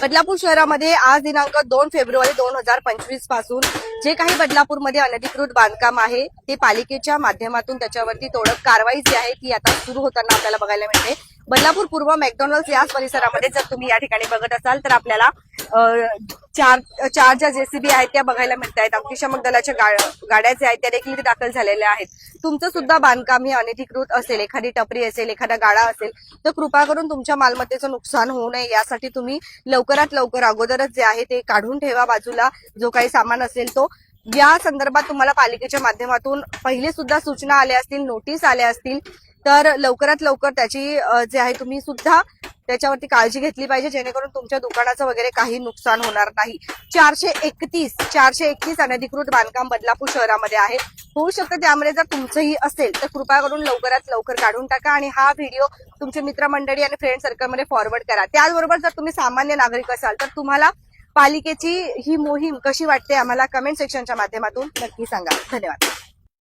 बदलापूर शहरामध्ये आज दिनांक 2 फेब्रुवारी 2025 पासून जे काही बदलापूरमध्ये अनधिकृत बांधकाम आहे ते पालिकेच्या माध्यमातून त्याच्यावरती तोडक कारवाई जी आहे ती आता सुरू होताना आपल्याला बघायला मिळते। बदलापूर पूर्व मॅकडॉनल्ड्स याच परिसरामध्ये जर तुम्ही या ठिकाणी बघत असाल तर आपल्याला चार ज्या जेसीबी आहेत त्या बघायला मिळत आहेत। अग्निशमक दलाच्या गाड्या ज्या आहेत त्या देखील दाखल झालेल्या आहेत। तुमचं सुद्धा बांधकाम हे अनधिकृत असेल, एखादी टपरी असेल, एखादा गाडा असेल तर कृपा करून तुमच्या मालमत्तेचं नुकसान होऊ नये यासाठी तुम्ही लवकरात लवकर अगोदरच जे आहे ते काढून ठेवा बाजूला जो काही सामान असेल तो। या संदर्भात तुम्हाला पालिकेच्या माध्यमातून पहिले सुद्धा सूचना आल्या असतील, नोटीस आल्या असतील तर लवकरात लवकर त्याची जे आहे तुम्ही सुद्धा त्याच्यावरती काळजी घेतली पाहिजे जेणेकरून तुमच्या दुकानाचं वगैरे काही नुकसान होणार नाही। 431 अनधिकृत बांधकाम बदलापूर शहरामध्ये आहे। होऊ शकतं त्यामध्ये जर तुमचंही असेल तर कृपा करून लवकरात लवकर काढून टाका आणि हा व्हिडिओ तुमच्या मित्रमंडळी आणि फ्रेंड सर्कलमध्ये फॉरवर्ड करा। त्याचबरोबर जर तुम्ही सामान्य नागरिक असाल तर तुम्हाला पालिकेची ही मोहीम कशी वाटते आम्हाला कमेंट सेक्शनच्या माध्यमातून नक्की सांगा। धन्यवाद।